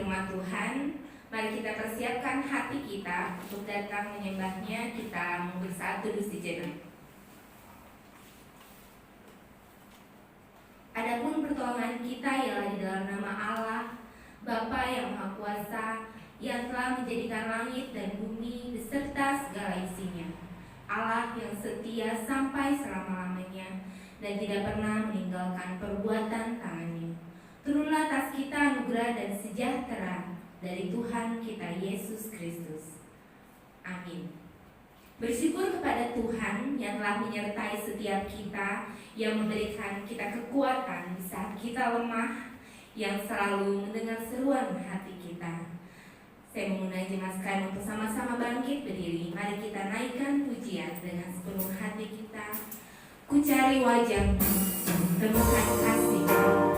firman Tuhan, mari kita persiapkan hati kita untuk datang menyembahnya. Kita mau bersaat dulu sejenak. Adapun pertolongan kita ialah di dalam nama Allah, Bapa yang Maha Kuasa, yang telah menjadikan langit dan bumi beserta segala isinya. Allah yang setia sampai selama-lamanya dan tidak pernah meninggalkan perbuatan tangannya. Turunlah atas kita anugerah dan sejahtera dari Tuhan kita Yesus Kristus. Amin. Bersyukur kepada Tuhan yang telah menyertai setiap kita, yang memberikan kita kekuatan di saat kita lemah, yang selalu mendengar seruan hati kita. Saya mengundang jemaat sekalian untuk sama-sama bangkit berdiri. Mari kita naikkan pujian dengan sepenuh hati kita. Ku cari wajah-Mu, temukan kasih-Mu.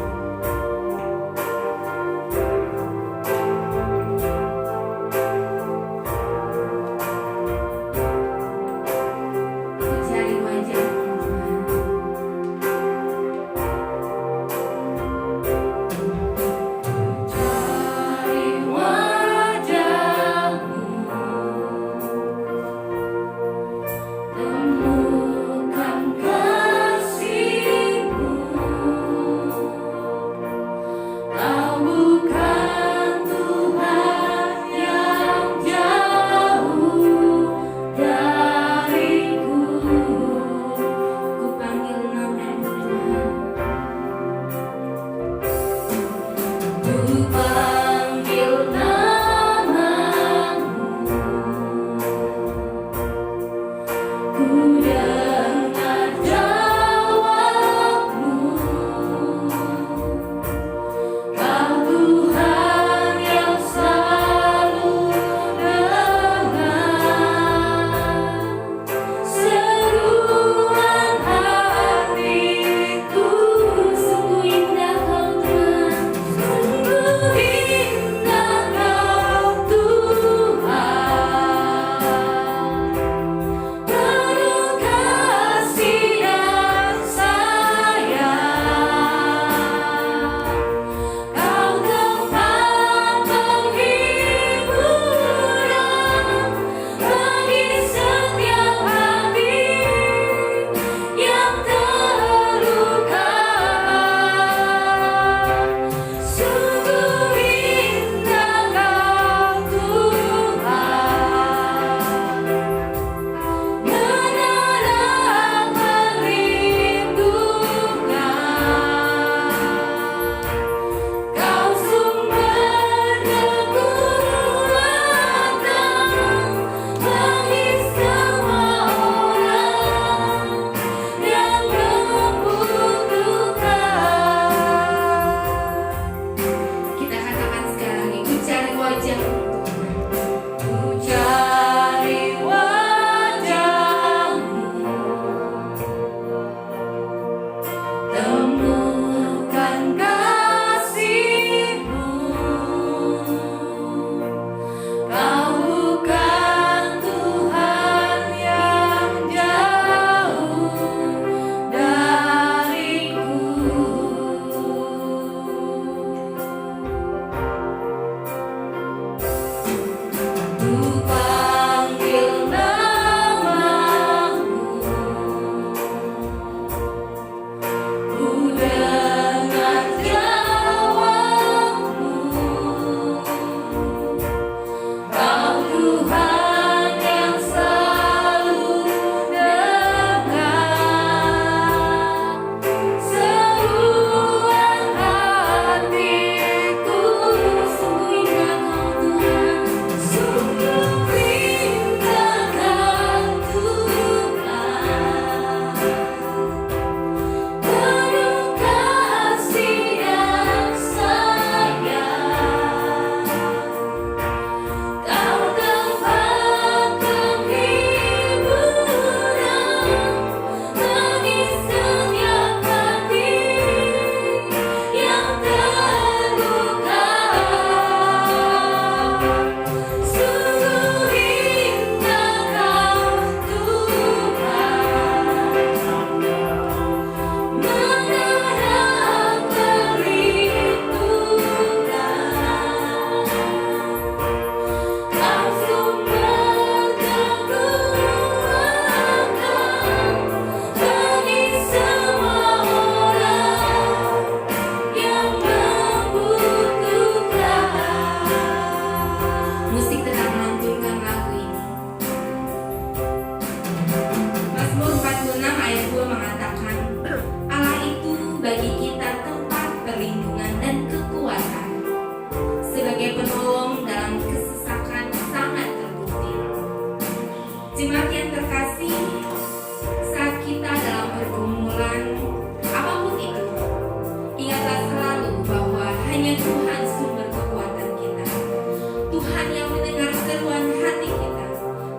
Tuhan yang mendengar seruan hati kita.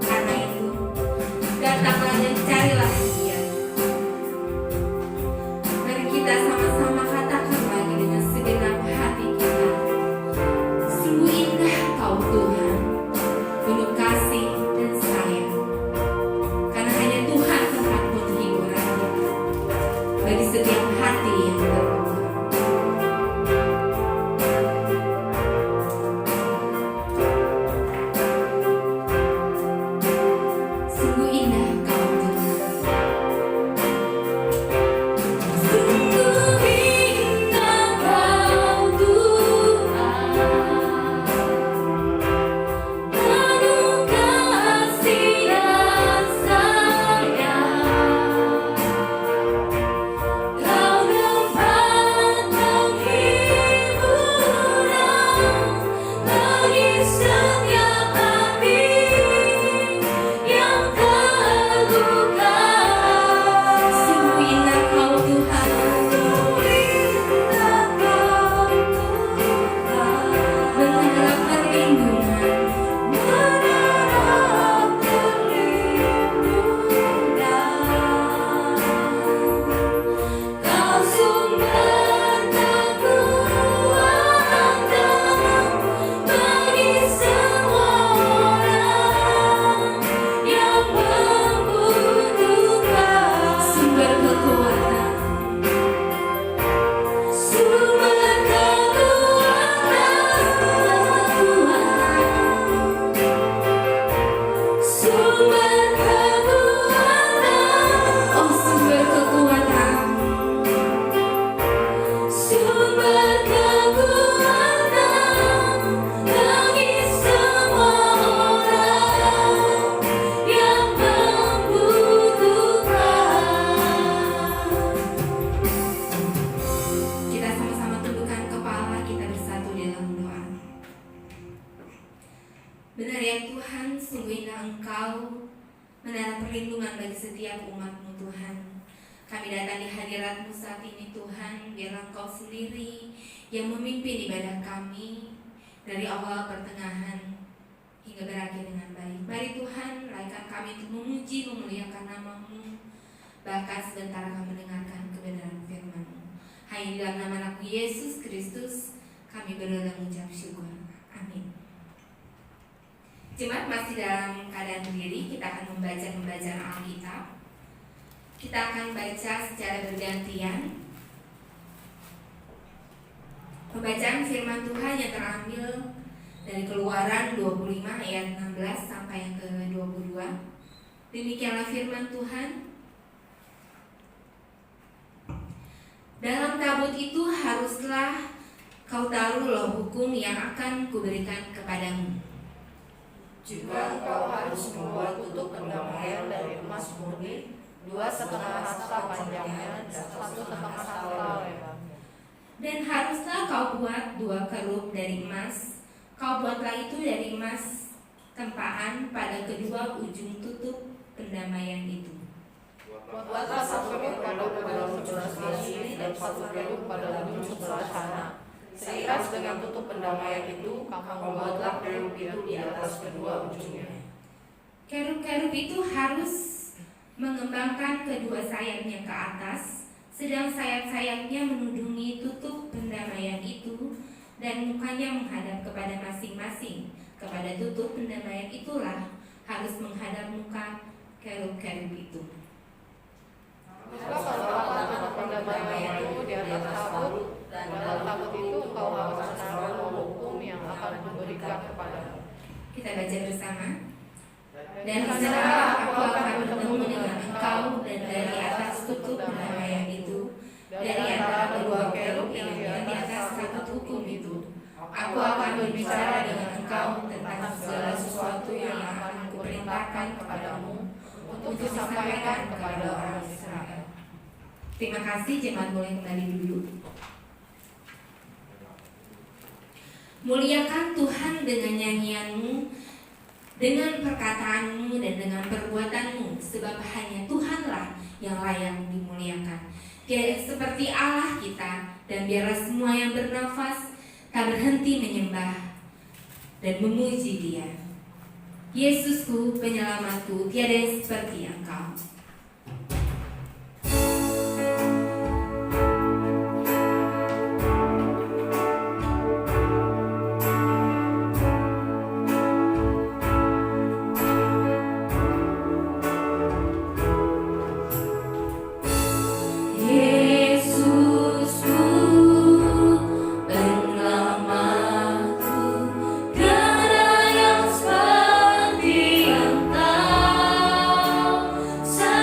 Karena itu, datanglah dan carilah Dia. Mari kita sama-sama katakan lagi dengan segenap hati kita. Sungguh indah Kau Tuhan, penuh kasih dan sayang. Karena hanya Tuhan tempat penghiburan bagi setiap hati yang terluka. Benar ya Tuhan, sungguh indah Engkau menaruh perlindungan bagi setiap umat-Mu Tuhan. Kami datang di hadirat-Mu saat ini Tuhan, biarlah Engkau sendiri yang memimpin ibadah kami dari awal pertengahan hingga berakhir dengan baik. Mari Tuhan, layakan kami untuk memuji, memuliakan nama-Mu, bahkan sebentar kami mendengarkan kebenaran firman-Mu. Hanya di dalam nama Anak Yesus Kristus kami berdoa dan mengucap syukur. Amin. Jemaat masih dalam keadaan berdiri, kita akan membaca pembacaan Alkitab. Kita akan baca secara bergantian. Pembacaan firman Tuhan yang terambil dari Keluaran 25 ayat 16 sampai yang ke-22. Demikianlah firman Tuhan. Dalam tabut itu haruslah kau taruh loh hukum yang akan kuberikan kepadamu. Juga engkau harus membuat tutup pendamaian dari emas murni, 2,5 hasta panjangnya dan 1,5 hasta lebarnya. Dan haruslah kau buat 2 kerup dari emas. Kau buatlah itu dari emas tempaan pada kedua ujung tutup pendamaian itu. Buatlah 1 kerup pada ujung sebelah sini dan 1 kerup pada ujung sebelah sana. Seiras dengan tutup pendamaian itu, kamu buatlah kerub itu di atas kedua ujungnya. Kerub-kerub itu harus mengembangkan kedua sayapnya ke atas, sedang sayap-sayapnya menudungi tutup pendamaian itu, dan mukanya menghadap kepada masing-masing. Kepada tutup pendamaian itulah harus menghadap muka kerub-kerub itu. Maka kalau tutup pendamaian itu di atas tabut, dan dalam tabut itu engkau harus menaruh hukum yang akan kuberikan kepadamu. Kita baca bersama. Dan di sana aku akan bertemu dengan engkau, dan dari atas tutup pendamaian itu, dari antara kedua kerub yang di atas tabut hukum itu, aku akan berbicara dengan engkau tentang segala sesuatu yang akan kuperintahkan kepadamu untuk disampaikan kepada orang Israel. Terima kasih, jemaat boleh kembali duduk. Muliakan Tuhan dengan nyanyianmu, dengan perkataanmu dan dengan perbuatanmu, sebab hanya Tuhanlah yang layak dimuliakan. Tiada seperti Allah kita, dan biarlah semua yang bernafas tak berhenti menyembah dan memuji Dia. Yesusku, penyelamatku, tiada yang seperti Engkau. Sa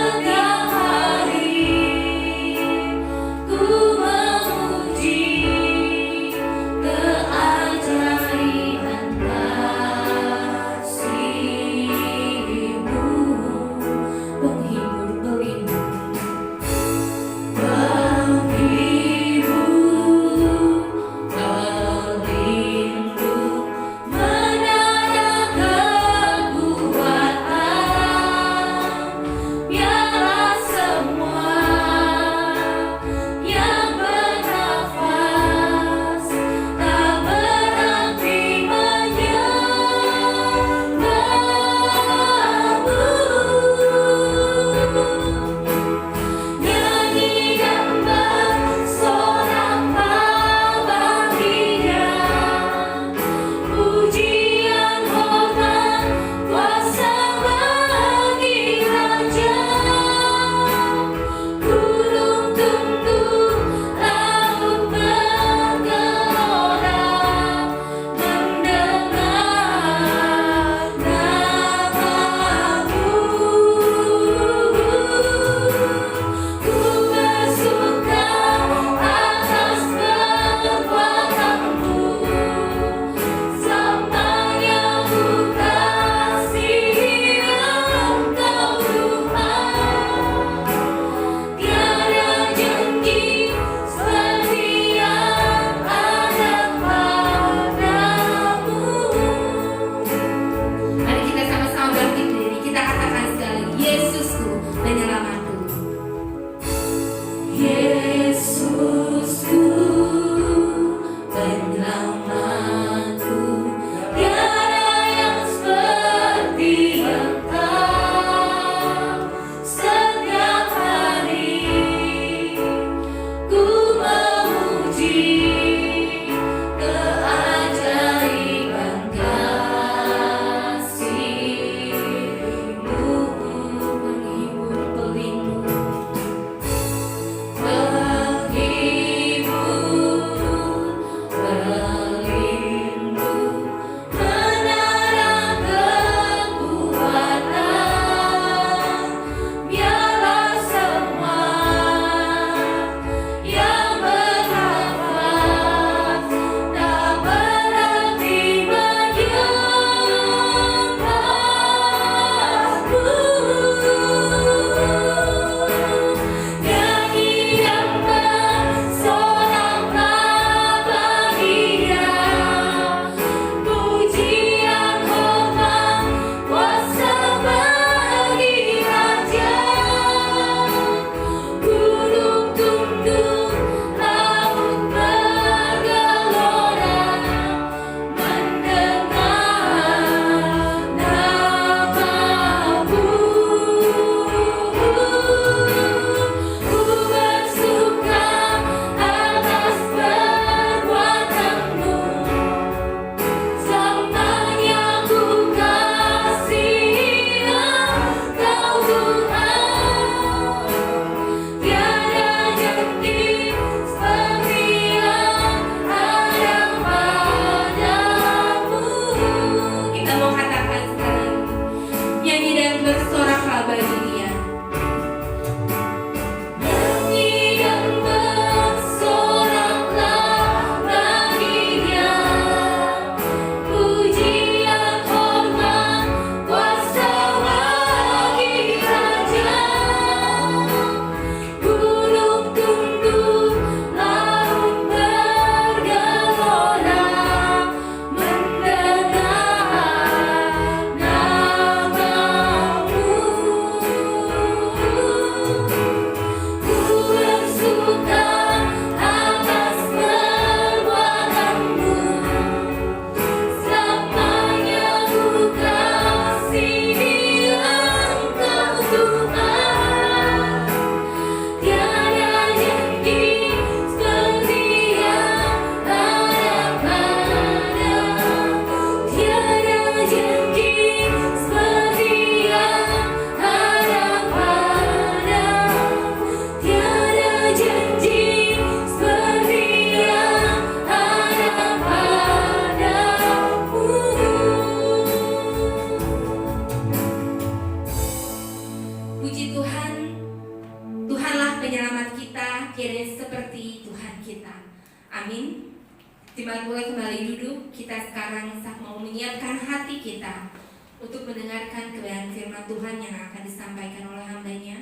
menyiapkan hati kita untuk mendengarkan kebenaran firman Tuhan yang akan disampaikan oleh hamba-Nya.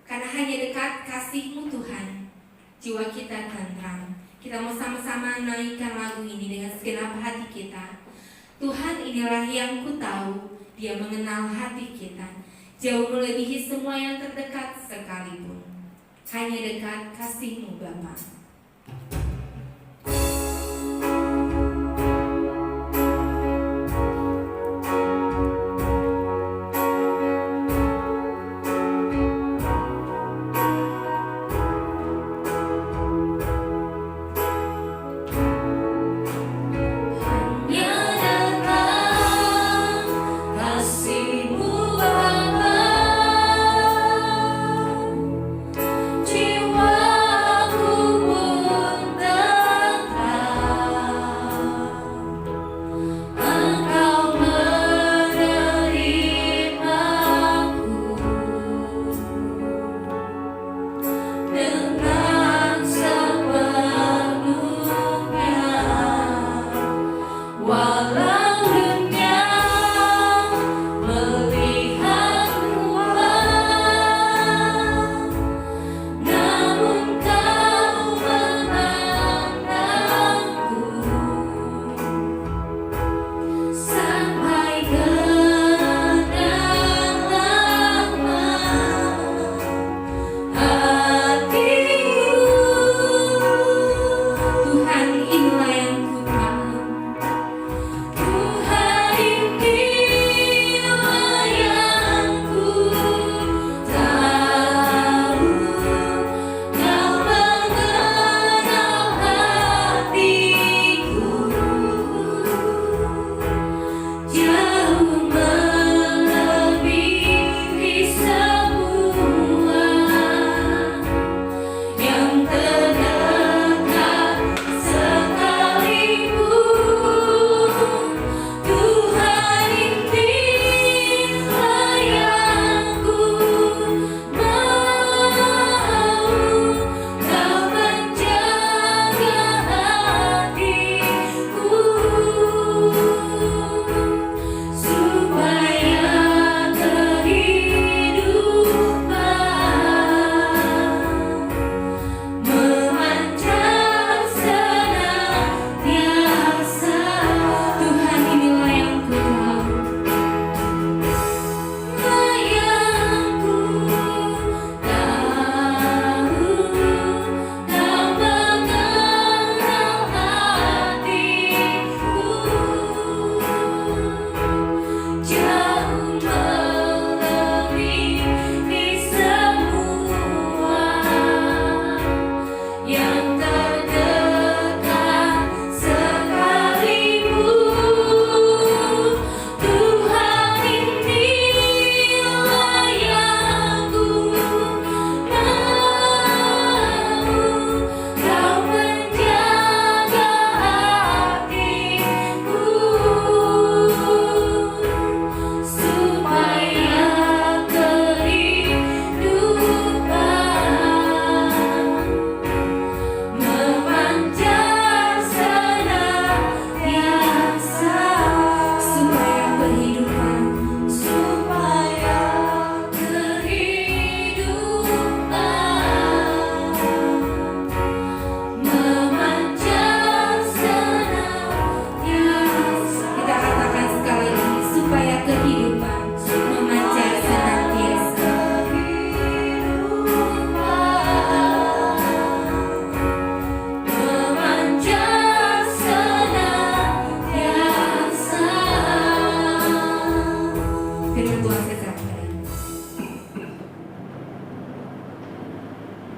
Karena hanya dekat kasih-Mu Tuhan, jiwa kita tentram. Kita mau sama-sama naikkan lagu ini dengan segenap hati kita. Tuhan, inilah yang ku tahu, Dia mengenal hati kita, jauh melebihi semua yang terdekat sekalipun. Hanya dekat kasih-Mu Bapa.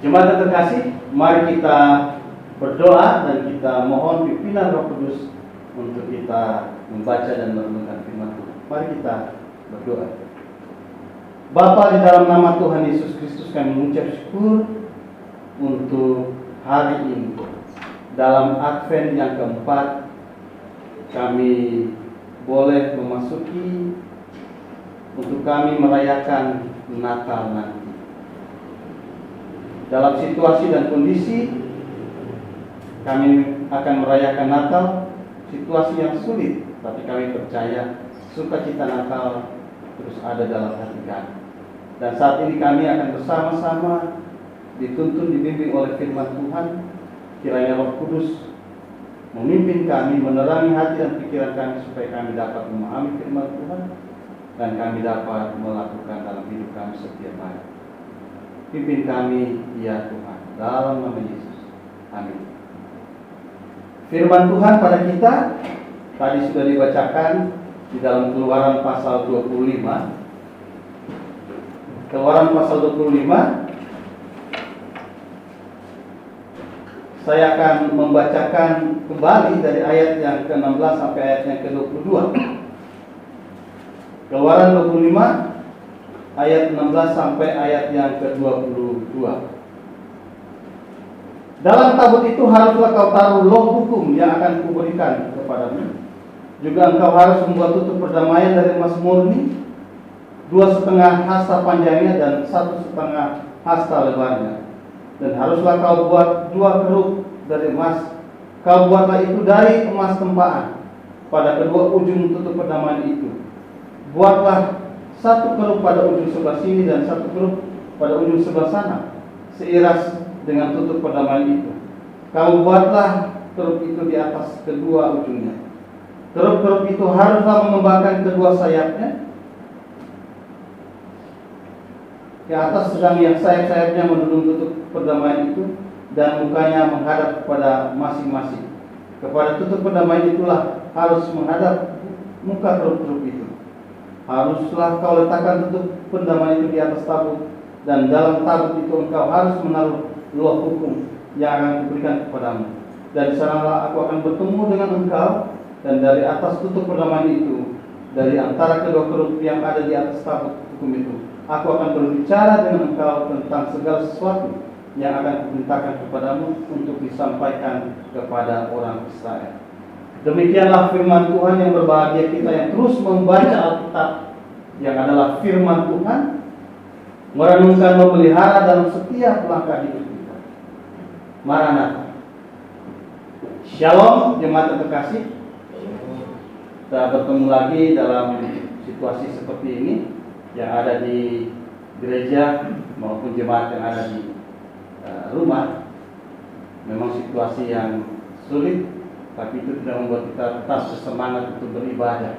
Jemaat yang terkasih, mari kita berdoa dan kita mohon pimpinan Roh Kudus untuk kita membaca dan merenungkan firman Tuhan. Mari kita berdoa. Bapa, di dalam nama Tuhan Yesus Kristus kami mengucap syukur untuk hari ini. Dalam Advent yang keempat, kami boleh memasuki untuk kami merayakan Natal nanti. Dalam situasi dan kondisi kami akan merayakan Natal, situasi yang sulit, tapi kami percaya sukacita Natal terus ada dalam hati kami. Dan saat ini kami akan bersama-sama dituntun dibimbing oleh firman Tuhan. Kiranya Roh Kudus memimpin kami, menerangi hati dan pikiran kami supaya kami dapat memahami firman Tuhan dan kami dapat melakukan dalam hidup kami setiap hari. Pimpin kami ya Tuhan, dalam nama Yesus. Amin. Firman Tuhan pada kita tadi sudah dibacakan di dalam Keluaran pasal 25. Keluaran pasal 25. Saya akan membacakan kembali dari ayat yang ke-16 sampai ayat yang ke-22. Keluaran 25 ayat 16 sampai ayat yang ke-22. Dalam tabut itu haruslah kau taruh loh hukum yang akan kuberikan kepadamu. Juga engkau harus membuat tutup perdamaian dari emas murni, 2,5 hasta panjangnya dan 1,5 hasta lebarnya. Dan haruslah kau buat 2 kerup dari emas. Kau buatlah itu dari emas tempaan pada kedua ujung tutup perdamaian itu. Buatlah 1 kerup pada ujung sebelah sini dan 1 kerup pada ujung sebelah sana, seiras dengan tutup perdamaian itu. Kau buatlah kerup itu di atas kedua ujungnya. Kerup-kerup itu haruslah mengembangkan kedua sayapnya ke atas, sedang yang sayap-sayapnya mendudung tutup perdamaian itu, dan mukanya menghadap kepada masing-masing. Kepada tutup perdamaian itulah harus menghadap muka kerup-kerup itu. Haruslah kau letakkan tutup perdamaian itu di atas tabut, dan dalam tabut itu engkau harus menaruh loh hukum yang akan kuberikan kepadamu. Dan di sanalah aku akan bertemu dengan engkau, dan dari atas tutup perdamaian itu, dari antara kedua kerup yang ada di atas tabut hukum itu, aku akan berbicara dengan engkau tentang segala sesuatu yang akan kuperintahkan kepadamu untuk disampaikan kepada orang Israel. Demikianlah firman Tuhan yang berbahagia kita yang terus membaca Alkitab yang adalah firman Tuhan, merenungkan, memelihara dalam setiap langkah hidup kita. Maranatha. Shalom jemaat terkasih. Kita bertemu lagi dalam situasi seperti ini yang ada di gereja maupun jemaat yang ada di rumah. Memang situasi yang sulit, tapi itu tidak membuat kita tetap bersemangat untuk beribadah.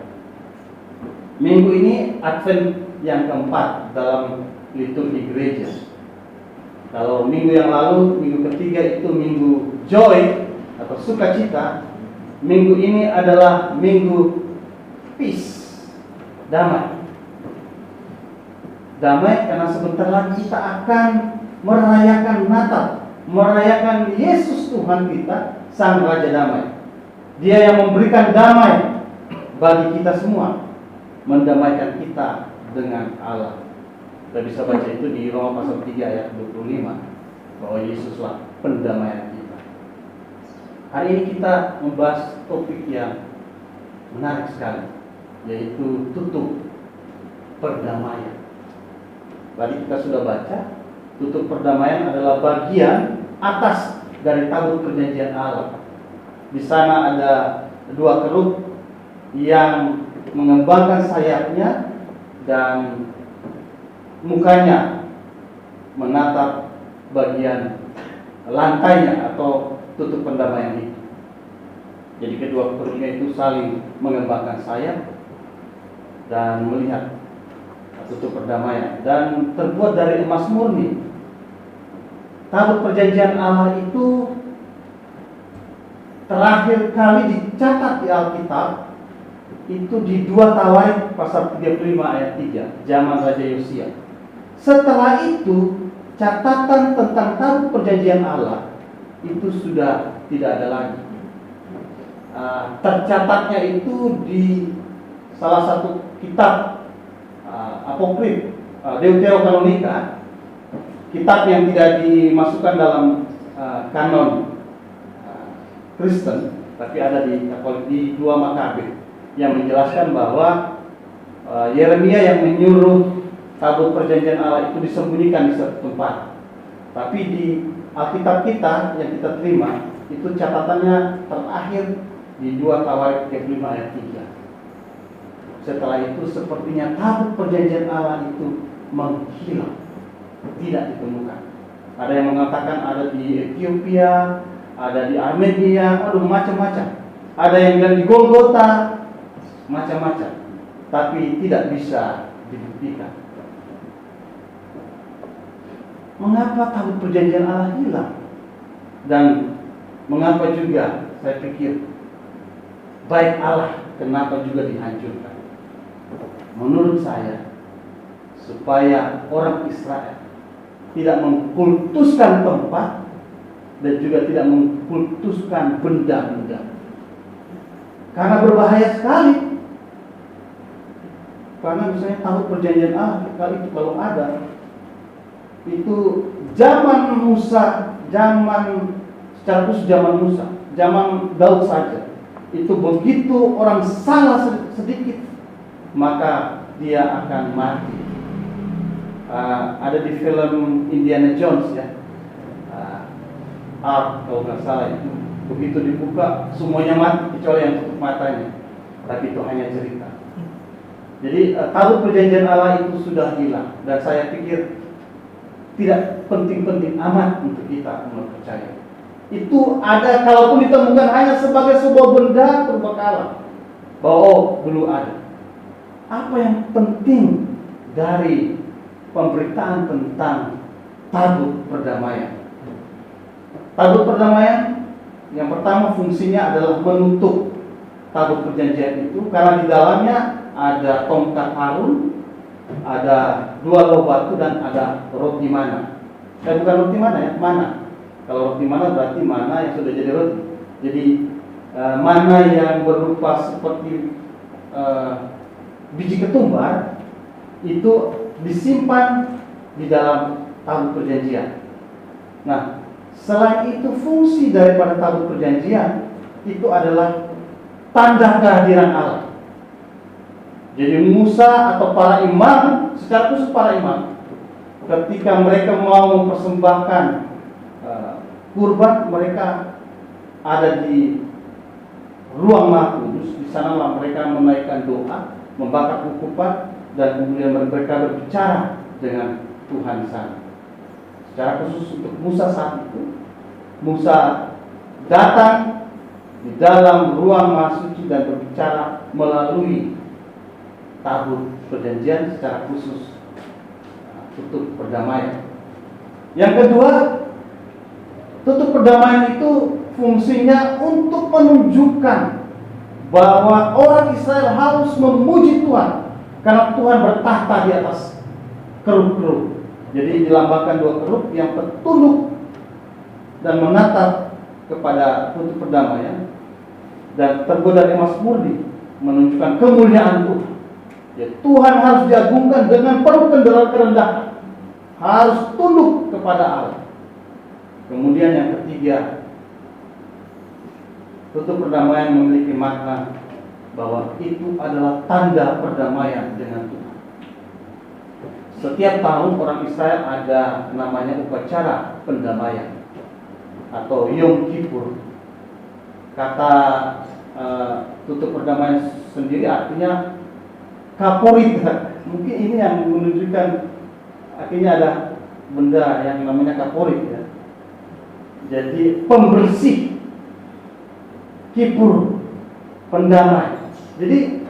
Minggu ini Advent yang keempat dalam liturgi gereja. Kalau minggu yang lalu, minggu ketiga itu minggu joy atau sukacita. Minggu ini adalah minggu peace, damai. Damai karena sebentar lagi kita akan merayakan Natal, merayakan Yesus Tuhan kita, Sang Raja Damai. Dia yang memberikan damai bagi kita semua, mendamaikan kita dengan Allah. Kita bisa baca itu di Roma pasal 3 ayat 25, bahwa Yesuslah pendamaian kita. Hari ini kita membahas topik yang menarik sekali, yaitu tutup perdamaian. Tadi kita sudah baca, tutup perdamaian adalah bagian atas dari tabut perjanjian Allah. Di sana ada 2 kerup yang mengembangkan sayapnya dan mukanya menatap bagian lantainya atau tutup perdamaian itu. Jadi kedua kerupnya itu saling mengembangkan sayap dan melihat tutup perdamaian, dan terbuat dari emas murni. Tabut perjanjian Allah itu terakhir kali dicatat di Alkitab itu di 2 Tawarik pasal 35 ayat 3, zaman Raja Yosia. Setelah itu catatan tentang tabut perjanjian Allah itu sudah tidak ada lagi. Tercatatnya itu di salah satu kitab apokrif, Deuterokanonika, kitab yang tidak dimasukkan dalam kanon Kristen, tapi ada di Katolik, di 2 Makabe, yang menjelaskan bahwa Yeremia yang menyuruh tabut perjanjian Allah itu disembunyikan di satu tempat. Tapi di Alkitab kita yang kita terima itu catatannya terakhir di 2 Tawarik 35 ayat 3. Setelah itu sepertinya tabut perjanjian Allah itu menghilang, tidak ditemukan. Ada yang mengatakan ada di Ethiopia, ada di Armenia, macam-macam. Ada yang bilang di Golgota, macam-macam. Tapi tidak bisa dibuktikan. Mengapa tabut perjanjian Allah hilang? Dan mengapa juga saya pikir baik Allah kenapa juga dihancurkan? Menurut saya, supaya orang Israel tidak mengkultuskan tempat dan juga tidak mengkultuskan benda-benda. Karena berbahaya sekali. Karena misalnya tabut perjanjian Allah kali itu kalau ada, itu zaman Musa, secara khusus zaman Musa, zaman Daud saja, itu begitu orang salah sedikit, maka dia akan mati. Ada di film Indiana Jones ya, Ark kalau nggak salah itu, begitu dibuka semuanya mati kecuali yang tutup matanya. Tapi itu hanya cerita. Jadi tabut perjanjian Allah itu sudah hilang, dan saya pikir tidak penting-penting amat untuk kita percaya. Itu ada, kalaupun ditemukan hanya sebagai sebuah benda berbekalan bahwa dulu ada. Apa yang penting dari pemberitaan tentang tabut perdamaian? Tabut perdamaian yang pertama fungsinya adalah menutup tabut perjanjian itu, karena di dalamnya ada tongkat Harun, ada 2 loh batu, dan ada roti mana. Bukan roti mana ya, mana. Kalau roti mana berarti mana yang sudah jadi roti. Jadi mana yang berupa seperti biji ketumbar itu disimpan di dalam tabut perjanjian. Nah, selain itu fungsi daripada tabut perjanjian itu adalah tanda kehadiran Allah. Jadi Musa atau para imam, secara khusus para imam, ketika mereka mau mempersembahkan kurban, mereka ada di ruang Maha Kudus. Di sanalah mereka menaikkan doa, membakar ukupan, dan kemudian mereka berbicara dengan Tuhan di sana. Secara khusus untuk Musa saat itu, Musa datang di dalam ruang Maha Suci dan berbicara melalui tabut perjanjian, secara khusus tutup perdamaian. Yang kedua, tutup perdamaian itu fungsinya untuk menunjukkan bahwa orang Israel harus memuji Tuhan, karena Tuhan bertahta di atas kerub-kerub. Jadi dilambangkan 2 kerub yang bertunduk dan menatap kepada tutup perdamaian, dan terbuat dari emas murni, menunjukkan kemuliaan Tuhan. Ya, Tuhan harus diagungkan dengan penuh kerendahan, harus tunduk kepada Allah. Kemudian yang ketiga, tutup perdamaian memiliki makna bahwa itu adalah tanda perdamaian dengan Tuhan. Setiap tahun orang Israel ada namanya upacara pendamaian atau Yom Kippur. Kata tutup perdamaian sendiri artinya kaporit. Mungkin ini yang menunjukkan akhirnya ada benda yang namanya kaporit ya. Jadi pembersih, Kippur, pendamai. Jadi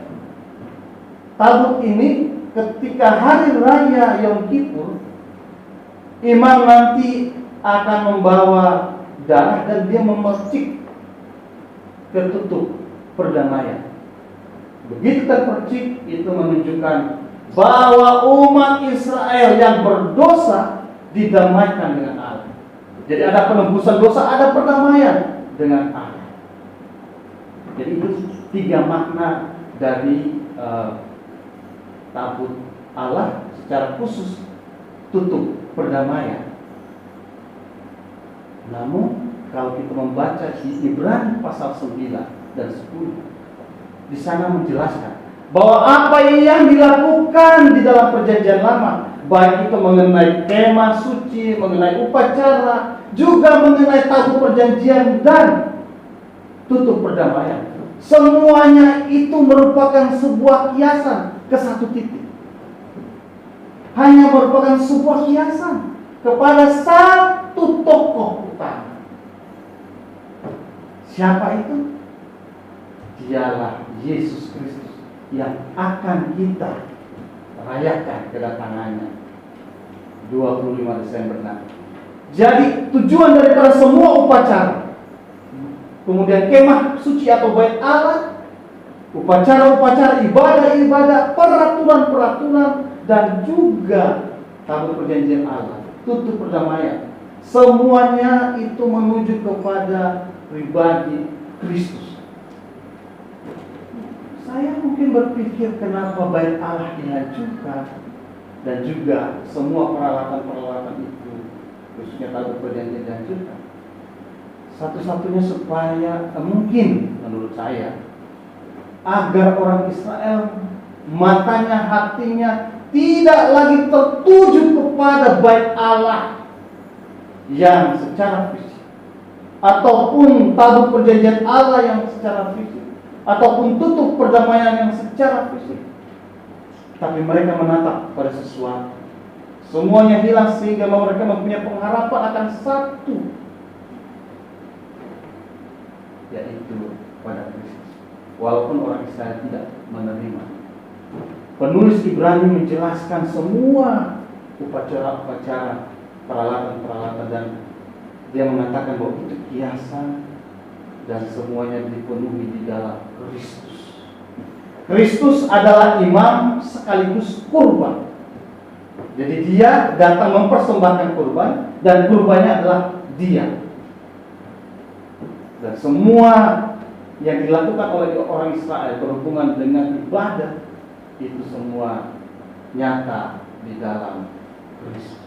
tabut ini ketika hari raya Yom Kippur, imam nanti akan membawa darah dan dia memercik ke tutup perdamaian. Begitu terpercik, itu menunjukkan bahwa umat Israel yang berdosa didamaikan dengan Allah. Jadi ada penebusan dosa, ada perdamaian dengan Allah. Jadi itu 3 makna dari tabut Allah, secara khusus tutup perdamaian. Namun kalau kita membaca di Ibrani pasal 9 dan 10, di sana menjelaskan bahwa apa yang dilakukan di dalam perjanjian lama, baik itu mengenai kemah suci, mengenai upacara, juga mengenai tabut perjanjian dan tutup perdamaian, Semuanya itu merupakan sebuah kiasan ke satu titik. Hanya merupakan sebuah kiasan kepada satu tokoh utama. Siapa itu? Dialah Yesus Kristus yang akan kita rayakan kedatangannya 25 Desember nanti. Jadi tujuan daripada semua upacara, kemudian kemah suci atau bait Allah, upacara-upacara, ibadah-ibadah, peraturan-peraturan, dan juga tabut perjanjian Allah, tutup perdamaian, semuanya itu menuju kepada pribadi Kristus. Saya mungkin berpikir kenapa bait Allah dihancurkan dan juga semua peralatan-peralatan itu, khususnya tabut perjanjian dihancurkan. Satu-satunya supaya mungkin menurut saya agar orang Israel matanya, hatinya tidak lagi tertuju kepada bait Allah yang secara fisik, ataupun tabut perjanjian Allah yang secara fisik, ataupun tutup perdamaian yang secara fisik, tapi mereka menatap pada sesuatu. Semuanya hilang sehingga mereka mempunyai pengharapan akan satu, yaitu pada Kristus. Walaupun orang Israel tidak menerima, penulis Ibrani menjelaskan semua upacara-upacara, peralatan-peralatan, dan dia mengatakan bahwa itu kiasan dan semuanya dipenuhi di dalam Kristus. Kristus adalah imam sekaligus kurban. Jadi dia datang mempersembahkan kurban dan kurbannya adalah dia. Dan semua yang dilakukan oleh orang Israel berhubungan dengan ibadah itu semua nyata di dalam Kristus.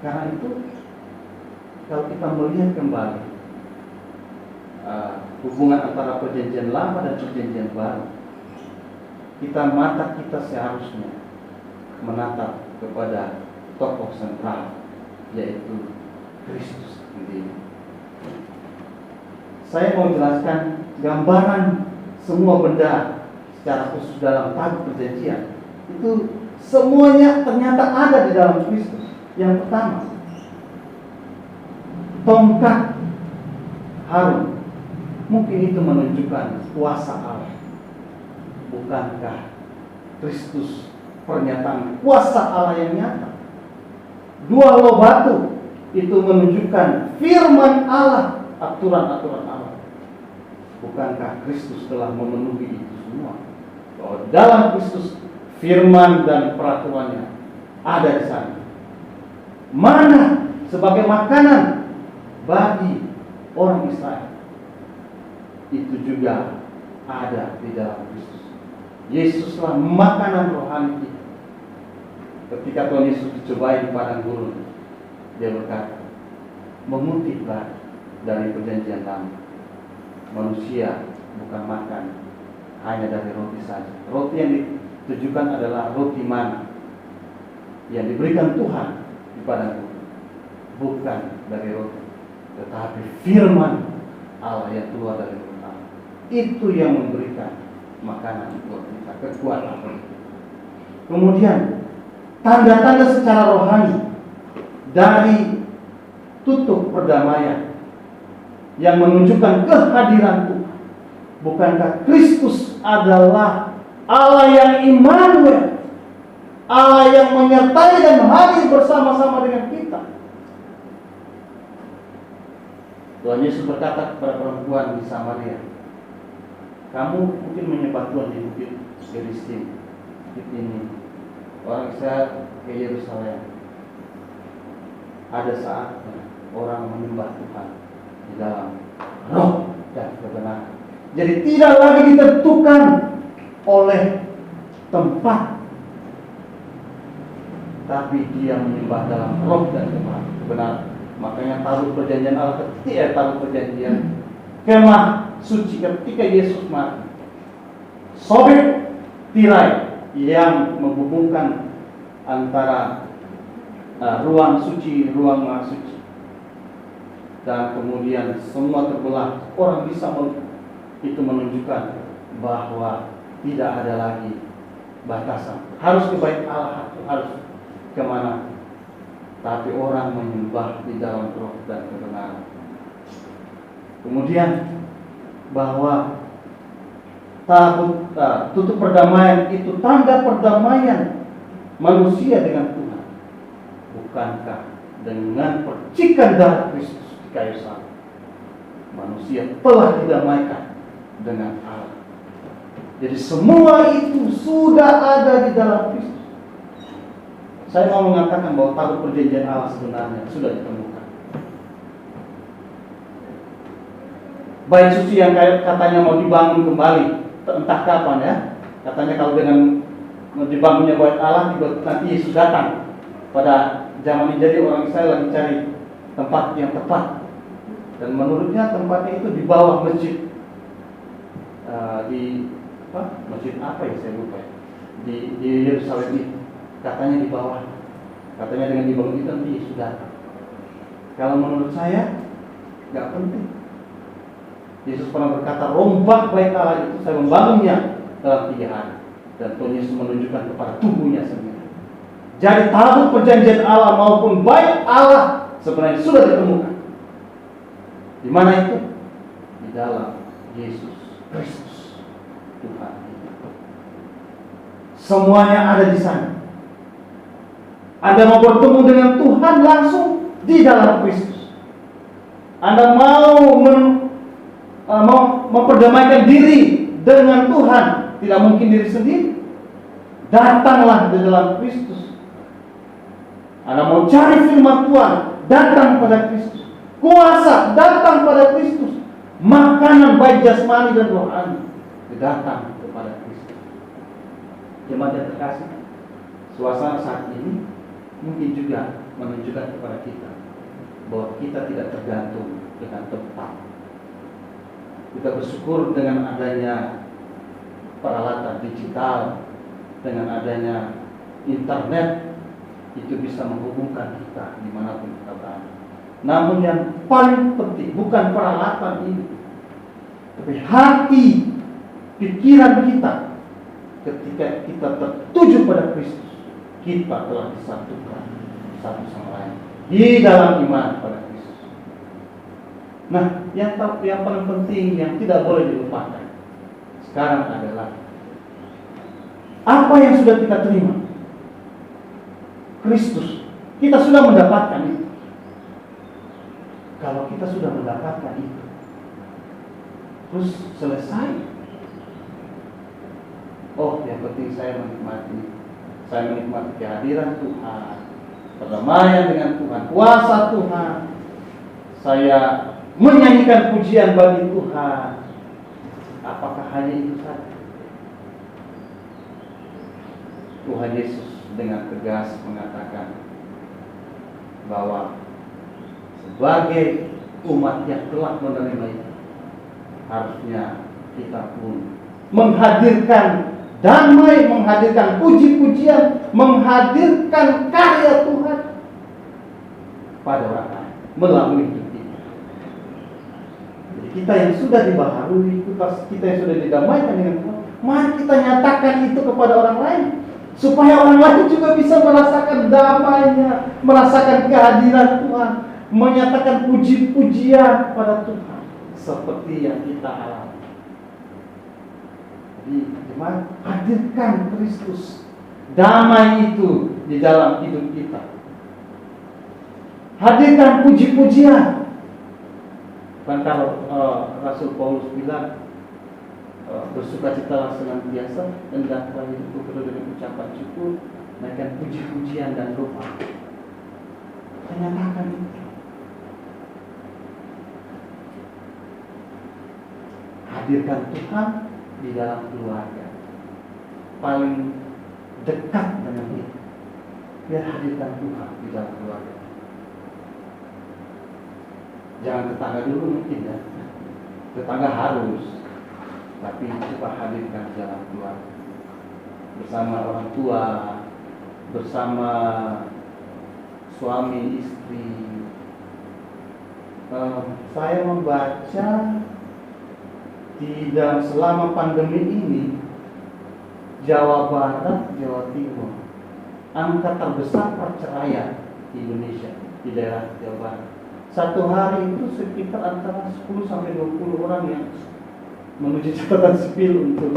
Karena itu kalau kita melihat kembali hubungan antara perjanjian lama dan perjanjian baru, mata kita seharusnya menatap kepada tokoh sentral, yaitu Kristus sendiri. Saya mau jelaskan gambaran semua benda secara khusus dalam tabut perjanjian. Itu semuanya ternyata ada di dalam Kristus. Yang pertama, tongkat Harun. Mungkin itu menunjukkan kuasa Allah. Bukankah Kristus pernyataan kuasa Allah yang nyata? Dua loh batu itu menunjukkan firman Allah, aturan-aturan Allah. Bukankah Kristus telah memenuhi itu semua? Bahwa dalam Kristus firman dan peraturannya ada di sana. Mana sebagai makanan bagi orang Israel, itu juga ada di dalam Kristus. Yesuslah makanan rohani kita. Ketika Tuhan Yesus dicobai di padang gurun, dia berkata, mengutiplah dari perjanjian lama, manusia bukan makan hanya dari roti saja. Roti yang ditujukan adalah roti mana yang diberikan Tuhan di padang gurun, bukan dari roti, tetapi firman Allah yang keluar dari mulut Allah. Itu yang memberikan makanan buat kita, kekuatan. Kemudian tanda-tanda secara rohani dari tutup perdamaian yang menunjukkan kehadiran Tuhan. Bukankah Kristus adalah Allah yang Immanuel, Allah yang menyertai dan hadir bersama-sama dengan kita. Tuhan Yesus berkata kepada perempuan di Samaria, kamu mungkin menyembah Tuhan di bukit Gerizim, bukit ini. Orang Israel ke Yerusalem. Ada saatnya orang menyembah Tuhan di dalam roh dan kebenaran. Jadi tidak lagi ditentukan oleh tempat, tapi dia menyembah dalam roh dan kebenaran. Makanya tabut perjanjian Allah, ketika tabut perjanjian kemah suci ketika Yesus mati, sobek tirai yang menghubungkan antara ruang suci, ruang maha suci. dan kemudian semua terbelah, orang bisa itu menunjukkan bahwa tidak ada lagi batasan. Harus ke bait Allah, harus kemana? Tapi orang menyembah di dalam roh dan kebenaran. Kemudian bahwa tutup perdamaian itu tanda perdamaian manusia dengan Tuhan. Bukankah dengan percikan darah Kristus di kayu salib manusia telah didamaikan dengan Allah? Jadi semua itu sudah ada di dalam Kristus. Saya mau mengatakan bahwa tabut perjanjian Allah sebenarnya sudah ditemukan. Bait suci yang katanya mau dibangun kembali, entah kapan ya. Katanya kalau dengan dibangunnya bait Allah, nanti Yesus datang. Pada zaman ini jadi orang Israel lagi cari tempat yang tepat. Dan menurutnya tempatnya itu di bawah masjid. Masjid apa ya saya lupa ya. Di Yerusalem itu. Katanya di bawah. Katanya dengan dibangun itu nanti Yesus datang. Kalau menurut saya nggak penting. Yesus pernah berkata, rombak bait Allah itu saya membangunnya dalam 3 hari. Dan Tuhan Yesus menunjukkan kepada tubuhnya sendiri. Jadi tabut perjanjian Allah maupun bait Allah sebenarnya sudah ditemukan. Di mana itu? Di dalam Yesus Kristus Tuhan. Semuanya ada di sana. Anda mau bertemu dengan Tuhan langsung di dalam Kristus. Anda mau memperdamaikan diri dengan Tuhan, tidak mungkin diri sendiri. Datanglah di dalam Kristus. Anda mau cari firman Tuhan, datang pada Kristus. Kuasa, datang pada Kristus. Makanan baik jasmani dan rohani, datang kepada Kristus. Jemaat yang terkasih, suasana saat ini mungkin juga menunjukkan kepada kita bahwa kita tidak tergantung dengan tempat. Kita bersyukur dengan adanya peralatan digital, dengan adanya internet, itu bisa menghubungkan kita dimanapun kita berada. Namun yang paling penting bukan peralatan ini, tapi hati, pikiran kita. Ketika kita tertuju pada Kristus, kita telah disatukan satu sama lain di dalam iman pada Kristus. Nah, yang paling penting yang tidak boleh dilupakan sekarang adalah apa yang sudah kita terima. Kristus, kita sudah mendapatkan itu. Kalau kita sudah mendapatkan itu, terus selesai. Oh, yang penting saya menikmati kehadiran Tuhan, perdamaian dengan Tuhan, kuasa Tuhan. Saya menyanyikan pujian bagi Tuhan. Apakah hanya itu saja? Tuhan Yesus dengan tegas mengatakan bahwa sebagai umat yang telah menerima itu, harusnya kita pun menghadirkan damai, menghadirkan puji-pujian, menghadirkan karya Tuhan pada orang lain melalui hidup kita. Jadi kita yang sudah dibaharui, kita yang sudah didamaikan dengan Tuhan, mari kita nyatakan itu kepada orang lain, supaya orang lain juga bisa merasakan damainya, merasakan kehadiran Tuhan, menyatakan puji-pujian pada Tuhan seperti yang kita alami. Jadi, gimana? Hadirkan Kristus, damai itu di dalam hidup kita. Hadirkan puji-pujian. Kan kalau Rasul Paulus bilang, bersukacitalah senantiasa, hendaklah hidupku penuh dengan ucapan syukur, naikkan puji-pujian dan doa. Nyatakan itu. Hadirkan Tuhan di dalam keluarga, paling dekat dengan kita. Biar hadirkan Tuhan di dalam keluarga. Jangan tetangga dulu mungkin ya. Tetangga harus, tapi coba hadirkan di dalam keluarga. Bersama orang tua, bersama suami istri, saya membaca di dalam selama pandemi ini Jawa Barat, Jawa Timur, angka terbesar perceraian di Indonesia di daerah Jawa Barat. Satu hari itu sekitar antara 10 sampai 20 orang yang menuju catatan sipil untuk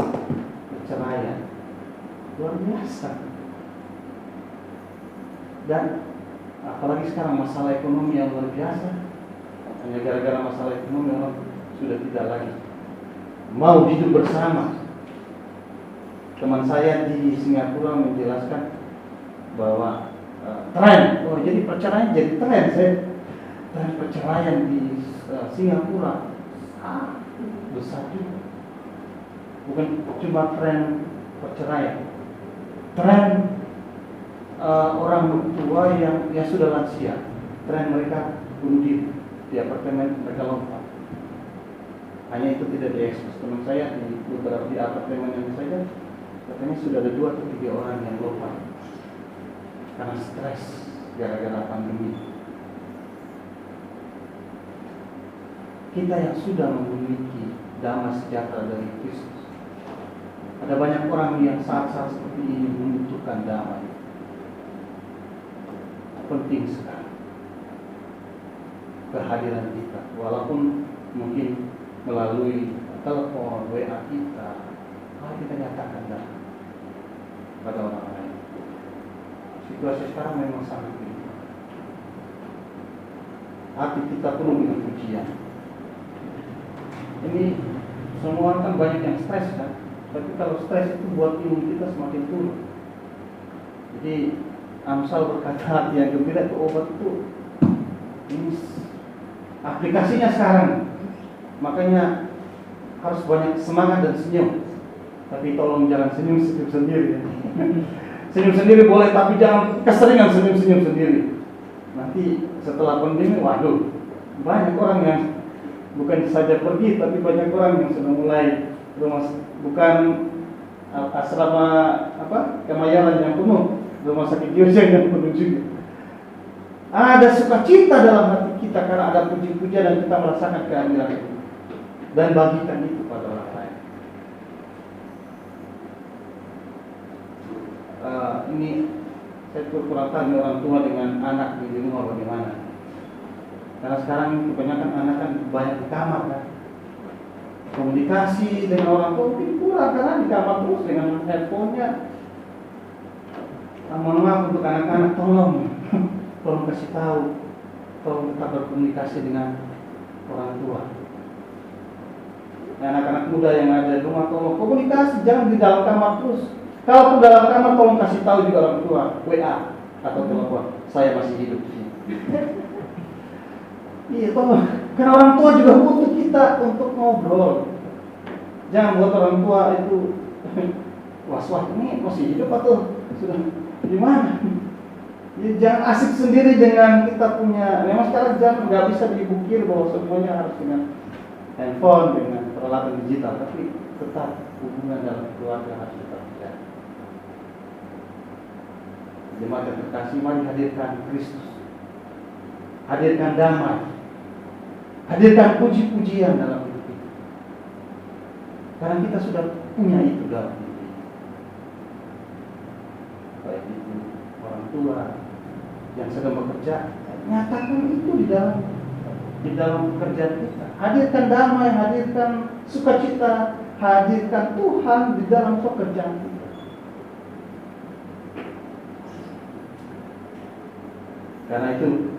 perceraian. Luar biasa. Dan apalagi sekarang masalah ekonomi yang luar biasa. Hanya gara-gara masalah ekonomi orang sudah tidak lagi mau hidup bersama. Teman saya di Singapura menjelaskan bahwa tren, jadi perceraian jadi tren. Tren perceraian di Singapura besar juga. Bukan cuma tren perceraian, tren orang tua yang sudah lansia, tren mereka bunuh diri di apartemen mereka lompat. Hanya itu tidak diekspos. Teman saya di beberapa di apartemen yang saja katanya sudah ada 2 atau 3 orang yang lompat karena stres gara-gara pandemi. Kita yang sudah memiliki damai sejahtera dari Kristus, ada banyak orang yang saat-saat seperti ini membutuhkan damai. Penting sekali kehadiran kita, walaupun mungkin melalui telepon, WA kita, mari kita nyatakan damai pada orang lain. Situasi sekarang memang sangat penting. Hati kita penuh dengan pujian. Ini semua kan banyak yang stres kan, tapi kalau stres itu buat imun kita semakin turun. Jadi Amsal berkata hati yang gembira itu obat itu. Ini aplikasinya sekarang. Makanya harus banyak semangat dan senyum. Tapi tolong jangan senyum sendiri. Senyum sendiri boleh, tapi jangan keseringan senyum sendiri. Nanti setelah pandemi, waduh, banyak orang yang bukan saja pergi, tapi banyak orang yang sudah mulai bukan asrama Kemayaran yang penuh, rumah sakit jiwa yang penuh juga. Ada sukacita dalam hati kita karena ada puji-pujian dan kita merasakan kehadiran itu dan bagikan itu pada orang lain. Ini saya kurang tahu orang tua dengan anak di rumah bagaimana. Karena sekarang kebanyakan anak kan banyak di kamar kan. Komunikasi dengan orang tua mungkin kurang karena di kamar terus dengan handphonenya. Mohon maaf untuk anak-anak, tolong kasih tahu, tolong tetap berkomunikasi dengan orang tua. Dan anak-anak muda yang ada di rumah, tolong komunikasi, jangan di dalam kamar terus. Kalaupun dalam kamar, tolong kasih tahu juga orang tua, WA atau telepon, saya masih hidup di sini. Iya, tolong. Karena orang tua juga butuh kita untuk ngobrol. Jangan buat orang tua itu was-was, ini masih hidup atau sudah gimana? Ya, jangan asik sendiri dengan kita punya. Memang sekarang jangan nggak bisa dibukir bahwa semuanya harus dengan handphone, dengan peralatan digital, tapi tetap hubungan dalam keluarga harus tetap jaga. Jemaat yang terkasih, mari hadirkan Kristus, hadirkan damai, hadirkan puji-pujian dalam hidup kita. Karena kita sudah punya itu dalam hidup kita. Baik itu orang tua yang sedang bekerja, nyatakan itu di dalam pekerjaan kita. Hadirkan damai, hadirkan sukacita, hadirkan Tuhan di dalam pekerjaan kita. Karena itu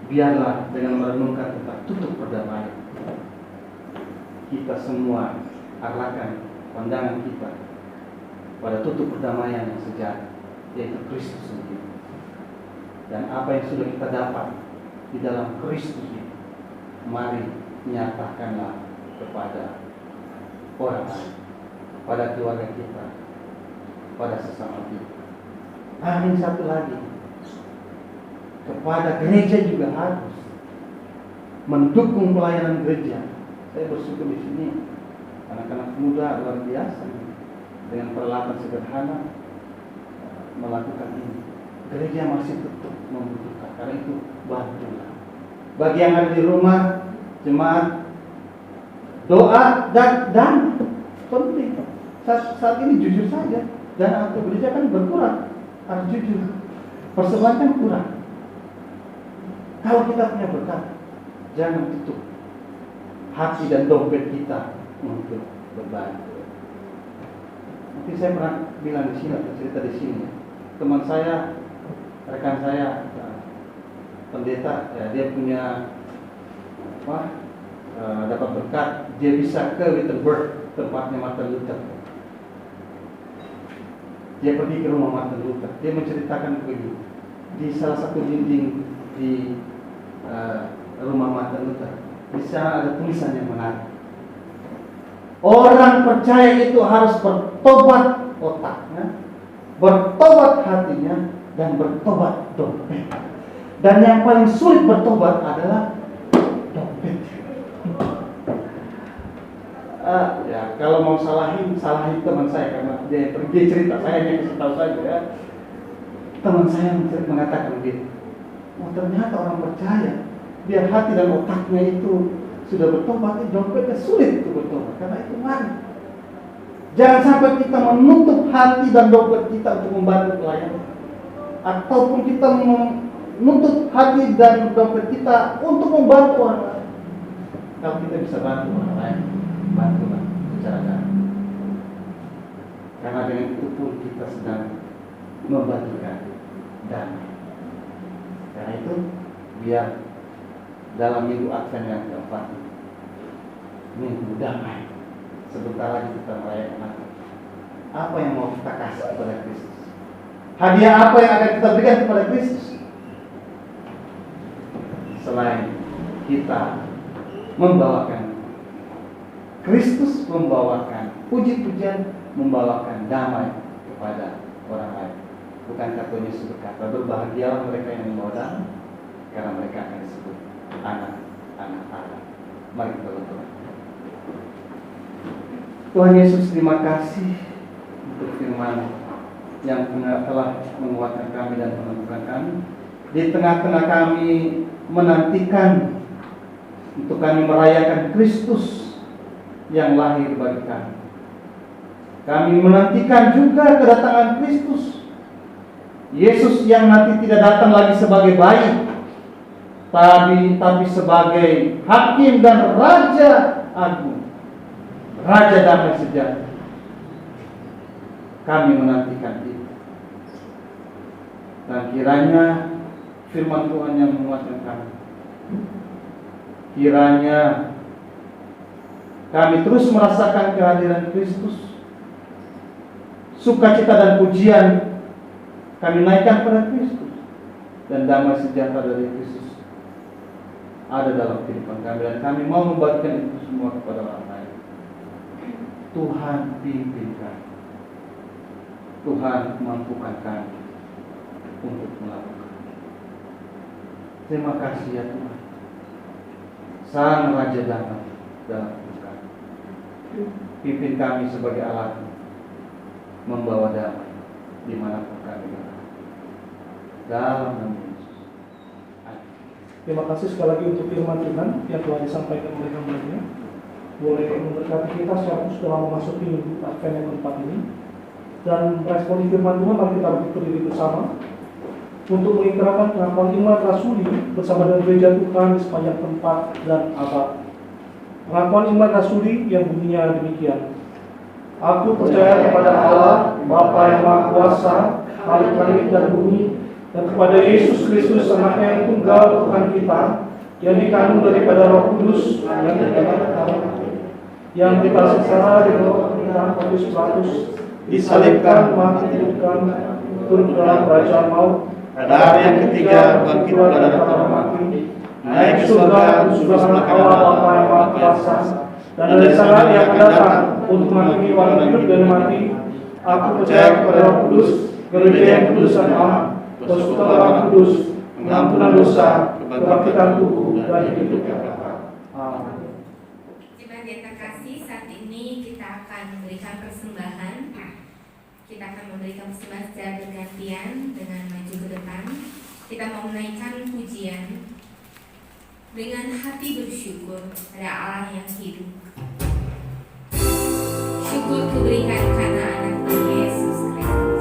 biarlah dengan merenungkan tentang tutup perdamaian, kita semua arahkan pandangan kita pada tutup perdamaian yang sejati, yaitu Kristus sendiri. Dan apa yang sudah kita dapat di dalam Kristus ini, mari nyatakanlah kepada orang lain, pada keluarga kita, pada sesama kita. Amin. Satu lagi, kepada gereja juga harus mendukung pelayanan gereja. Saya bersyukur di sini anak-anak muda luar biasa dengan peralatan sederhana melakukan ini. Gereja masih tetap membutuhkan, karena itu bantulah. Bagi yang ada di rumah, jemaat, doa dan penting. Saat ini jujur saja, dan atau gereja kan berkurang, harus jujur. Persembahan kan kurang. Kalau kita punya berkat, jangan tutup hati dan dompet kita untuk berbagi. Nanti saya pernah bilang di sini, atau cerita di sini, teman saya, rekan saya, pendeta, ya, dia punya dapat berkat, dia bisa ke Wittenberg, tempatnya Martin Luther. Dia pergi ke rumah Martin Luther. Dia menceritakan begini, di salah satu dinding di rumah Martin Luther, di sana ada tulisan yang menarik. Orang percaya itu harus bertobat otaknya, bertobat hatinya, dan bertobat dompet. Dan yang paling sulit bertobat adalah dompet. Ya, kalau mau salahin teman saya, karena dia pergi cerita, saya hanya kasih tahu saja ya. Teman saya mengatakan begitu. Oh, ternyata orang percaya, biar hati dan otaknya itu sudah bertobat, dompetnya sulit untuk bertobat, karena itu mari. Jangan sampai kita menutup hati dan dompet kita untuk membantu pelayanan, ataupun kita menutup hati dan dompet kita untuk membantu orang lain. Kalau kita bisa bantu orang lain, bantulah secara dalam. Karena dengan itu pun kita sedang membagikan damai. Karena itu biar dalam minggu Advent yang keempat, minggu damai, sebentar lagi kita merayakan Natal. Apa yang mau kita kasih kepada Kristus? Hadiah apa yang akan kita berikan kepada Kristus? Selain kita membawakan Kristus, membawakan puji-pujian, membawakan damai kepada orang lain. Bukankah Tuhan Yesus berkata, berbahagialah mereka yang membawa damai, karena mereka akan disebut anak-anak Allah. Mari kita berdoa. Tuhan Yesus, terima kasih untuk firman yang telah menguatkan kami dan menentukan kami. Di tengah-tengah kami menantikan untuk kami merayakan Kristus yang lahir bagi kami. Kami menantikan juga kedatangan Kristus, Yesus yang nanti tidak datang lagi sebagai bayi, tapi sebagai hakim dan raja agung, raja damai sejahtera. Kami menantikan itu. Dan kiranya firman Tuhan yang menguatkan kami, kiranya kami terus merasakan kehadiran Kristus, sukacita dan pujian kami naikkan pada Kristus, dan damai sejahtera dari Kristus ada dalam kehidupan kami, dan kami mau membagikan itu semua kepada orang lain. Tuhan pimpin kami, Tuhan mampukan kami untuk melakukan. Terima kasih ya Tuhan, Sang Raja Damai dalam hidup kami. Pimpin kami sebagai alat membawa damai dimanapun kami berada. Dalam nama Yesus. Terima kasih sekali lagi untuk firman Tuhan yang telah disampaikan oleh hamba-Nya. Boleh memberkati kita secara khusus dalam memasuki minggu Advent yang keempat ini. Dan respon firman Tuhan, mari kita berdiri bersama untuk mengikirkan pengakuan iman rasuli bersama dengan gereja Tuhan di sepanjang tempat dan abad. Pengakuan iman rasuli yang bunyinya demikian. Aku percaya kepada Allah, Bapa yang Maha Kuasa, Khalik langit dan bumi, dan kepada Yesus Kristus, Anaknya yang tunggal Tuhan kita, yang dikandung daripada Roh Kudus, yang ditasik di bawah pemerintahan Pontius Pilatus, disalibkan, mati, dihidupkan, turun ke dalam kerajaan maut, pada hari yang ketiga bangkit dari antara mati, naik ke surga, sebelah Allah Bapa yang Maha Kuasa, dan dari sana Dia akan datang untuk menghakimi orang hidup dan mati. Aku percaya kepada Roh Kudus, gereja yang kudus dan Allah, persekutuan kudus, pengampunan dosa, kebangkitan tubuh, dan hidup yang kekal. Amin. Jemaat yang terkasih, saat ini kita akan memberikan persembahan. Kita akan memberikan persembahan secara bergantian dengan maju ke depan. Kita mau menaikkan pujian. dengan hati bersyukur pada Allah yang hidup. Syukur kuberikan karena anaknya Yesus Kristus.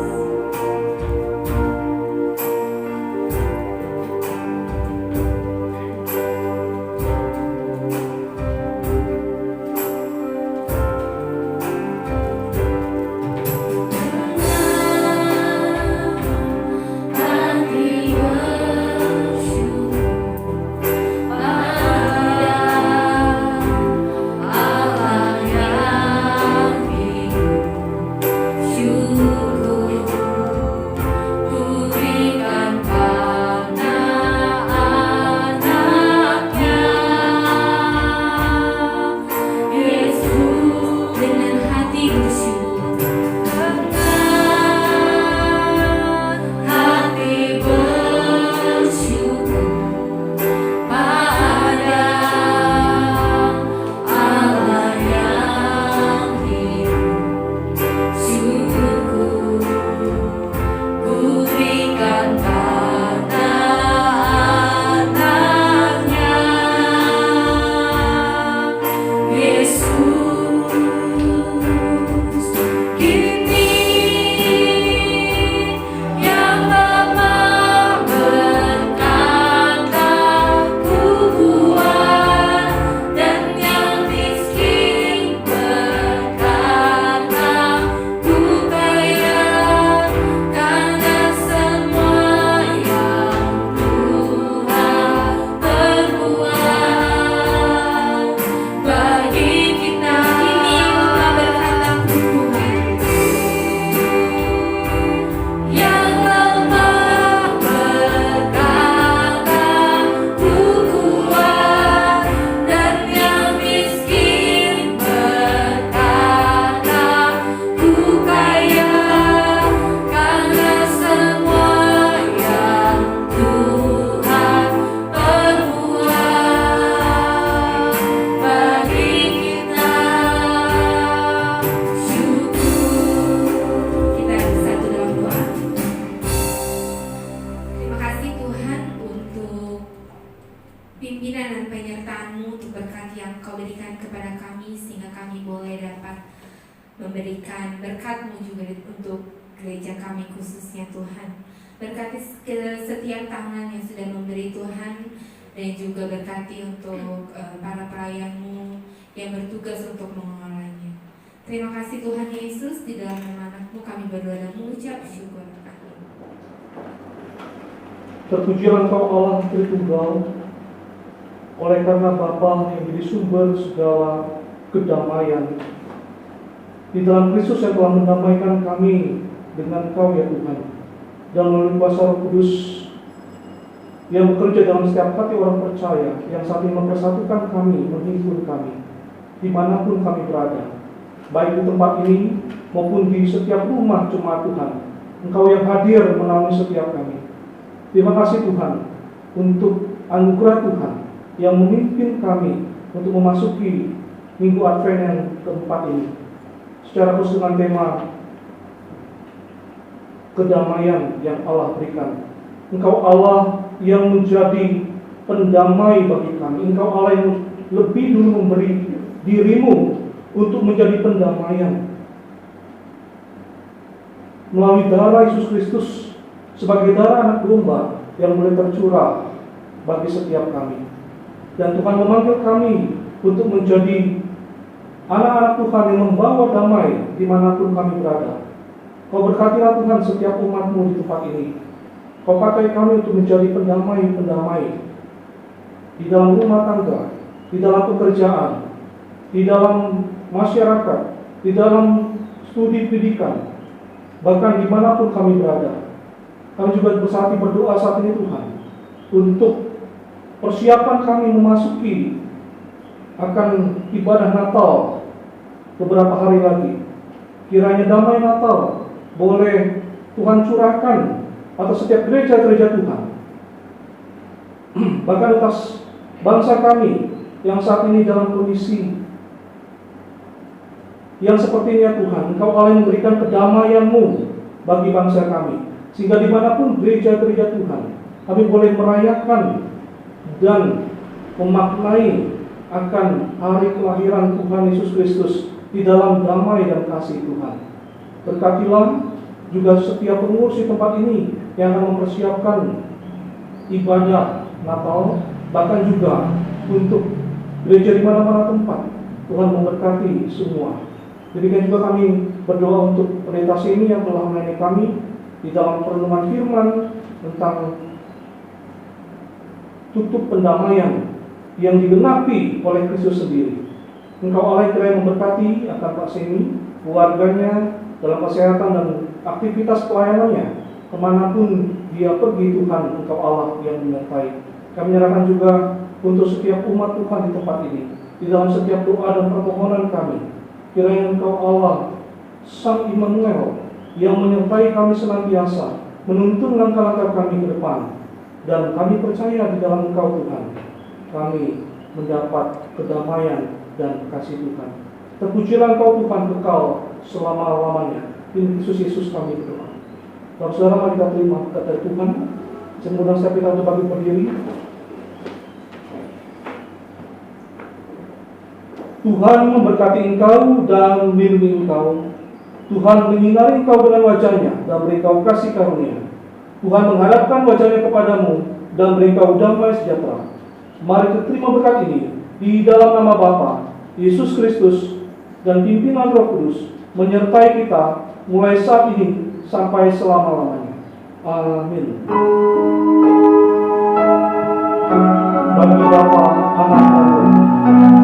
Pimpinan dan penyertaan-Mu untuk berkat yang Kau berikan kepada kami, sehingga kami boleh dapat memberikan berkat-Mu juga untuk gereja kami khususnya Tuhan. Berkati setiap tangan yang sudah memberi Tuhan, dan juga berkati untuk para pelayan-Mu yang bertugas untuk mengelolanya. Terima kasih Tuhan Yesus, di dalam nama anak-Mu kami berdoa dan mengucap syukur. Amin. Terpujilah Engkau Allah Tritunggal, oleh karena Bapa yang jadi sumber segala kedamaian. Di dalam Kristus yang telah mendamaikan kami dengan Kau ya Tuhan, dan melalui kuasa Roh Kudus yang bekerja dalam setiap hati orang percaya, yang saat ini mempersatukan kami, menghimpun kami, dimanapun kami berada, baik di tempat ini maupun di setiap rumah jemaat Tuhan. Engkau yang hadir menaungi setiap kami. Terima kasih Tuhan untuk anugerah Tuhan yang memimpin kami untuk memasuki Minggu Advent yang keempat ini, secara khusus dengan tema kedamaian yang Allah berikan. Engkau Allah yang menjadi pendamai bagi kami. Engkau Allah yang lebih dulu memberi diri-Mu untuk menjadi pendamaian melalui darah Yesus Kristus sebagai darah anak domba yang boleh tercurah bagi setiap kami. Dan Tuhan memanggil kami untuk menjadi anak-anak Tuhan yang membawa damai dimanapun kami berada. Kau berkatilah Tuhan setiap umat-Mu di tempat ini. Kau pakai kami untuk menjadi pendamai-pendamai di dalam rumah tangga, di dalam pekerjaan, di dalam masyarakat, di dalam studi pendidikan, bahkan dimanapun kami berada. Kami juga bersatu berdoa saat ini Tuhan, untuk persiapan kami memasuki akan ibadah Natal beberapa hari lagi. Kiranya damai Natal boleh Tuhan curahkan atas setiap gereja-gereja Tuhan. Bahkan atas bangsa kami yang saat ini dalam kondisi yang seperti ini ya Tuhan. Engkau Allah yang memberikan kedamaian-Mu bagi bangsa kami, sehingga dimanapun gereja-gereja Tuhan, kami boleh merayakan dan memaknai akan hari kelahiran Tuhan Yesus Kristus di dalam damai dan kasih Tuhan. Berkatilah juga setiap pengurus di tempat ini yang akan mempersiapkan ibadah Natal, bahkan juga untuk gereja di mana-mana tempat. Tuhan memberkati semua. Demikian juga kami berdoa untuk pendeta ini yang telah melayani kami di dalam perenungan firman tentang tutup pendamaian yang digenapi oleh Kristus sendiri. Engkau Allah yang memberkati akan Pak Semi, keluarganya, dalam kesehatan dan aktivitas pelayanannya, kemanapun dia pergi. Tuhan, Engkau Allah yang menyertai. Kami menyerahkan juga untuk setiap umat Tuhan di tempat ini, di dalam setiap doa dan permohonan kami. Kiranya Engkau Allah, Sang Immanuel, yang menyertai kami senantiasa, menuntun langkah-langkah kami ke depan. Dan kami percaya di dalam Engkau Tuhan, kami mendapat kedamaian dan kasih Tuhan. Terpujilah Engkau Tuhan kekal selama-lamanya. Di Kristus Yesus kami berdoa. Saudara, mari kita terima kata Tuhan. Semoga saya kita untuk bagi berdiri. Tuhan memberkati engkau dan melindungi engkau. Tuhan menyinari engkau dengan wajahnya dan beri engkau kasih karunia. Tuhan menghadapkan wajahnya kepadamu dan beri engkau damai sejahtera. Mari kita terima berkat ini di dalam nama Bapa, Yesus Kristus, dan pimpinan Roh Kudus menyertai kita mulai saat ini sampai selama-lamanya. Amin. Bagi Bapa, Anak, dan Roh